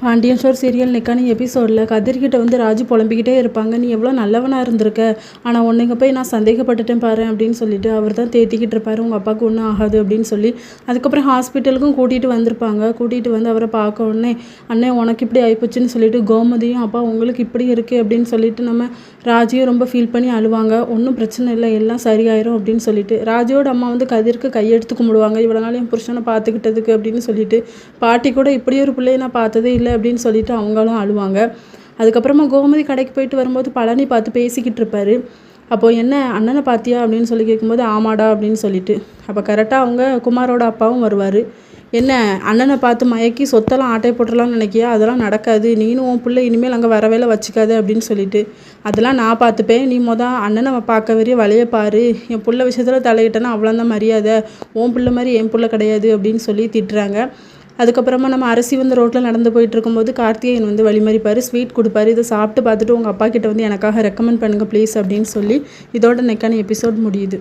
Pandian store serial நெக்கான எபிசோடில் கதிர்கிட்ட வந்து ராஜு புலம்பிக்கிட்டே இருப்பாங்க. நீ எவ்வளோ நல்லவனாக இருந்திருக்க, ஆனால் ஒன்றுங்க போய் நான் சந்தேகப்பட்டுட்டேன் பாரு அப்படின்னு சொல்லிட்டு அவர் தான் தேத்திக்கிட்டு இருப்பார். உங்கள் அப்பாவுக்கு ஒன்றும் ஆகாது அப்படின்னு சொல்லி அதுக்கப்புறம் ஹாஸ்பிட்டலுக்கும் கூட்டிகிட்டு வந்திருப்பாங்க. கூட்டிகிட்டு வந்து அவரை பார்க்க உடனே அண்ணே உனக்கு இப்படி ஆயிப்போச்சுன்னு சொல்லிட்டு கோமதியும் அப்பா உங்களுக்கு இப்படி இருக்குது அப்படின்னு சொல்லிட்டு நம்ம ராஜியும் ரொம்ப ஃபீல் பண்ணி அழுவாங்க. ஒன்றும் பிரச்சனை இல்லை, எல்லாம் சரியாயிரும் அப்படின்னு சொல்லிட்டு ராஜியோட அம்மா வந்து கதிர்க்கு கையெடுத்து கும்பிடுவாங்க. இவ்வளோ நாள் என் புருஷனை பார்த்துக்கிட்டதுக்கு அப்படின்னு சொல்லிட்டு பாட்டி கூட இப்படி ஒரு பிள்ளையை நான் பார்த்ததே இல்லை அப்படின்னு சொல்லிட்டு அவங்களும் அழுவாங்க. அதுக்கப்புறமா கோமதி கடைக்கு போயிட்டு வரும்போது பழனி பார்த்து பேசிக்கிட்டு இருப்பாரு. அப்போது என்ன அண்ணனை பார்த்தியா அப்படின்னு சொல்லி கேட்கும்போது ஆமாடா அப்படின்னு சொல்லிட்டு அப்போ கரெக்டாக அவங்க குமாரோட அப்பாவும் வருவார். என்ன அண்ணனை பார்த்து மயக்கி சொத்தெல்லாம் ஆட்டை போட்டுடலாம்னு நினைக்கியா, அதெல்லாம் நடக்காது, நீனும் உன் பிள்ளை இனிமேல் அங்கே வரவேலை வச்சுக்காது அப்படின்னு சொல்லிட்டு அதெல்லாம் நான் பார்த்துப்பேன், நீ அண்ணனை பார்க்க வரைய வளைய பாரு, என் பிள்ளை விஷயத்தில் தலையிட்டேன்னா அவ்வளோந்தான் மரியாதை, உன் பிள்ளை மாதிரி என் பிள்ளை கிடையாது அப்படின்னு சொல்லி திட்டுறாங்க. அதுக்கப்புறமா நம்ம அரசி வந்து ரோட்டில் நடந்து போயிட்டு இருக்கும்போது கார்த்திகேயன் வந்து வழிமறிப்பார், ஸ்வீட் கொடுப்பாரு. இதை சாப்பிட்டு பார்த்துட்டு உங்கள் அப்பா கிட்ட வந்து எனக்காக ரெக்கமெண்ட் பண்ணுங்கள் ப்ளீஸ் அப்படின்னு சொல்லி இதோட நெக்கான எபிசோட் முடியுது.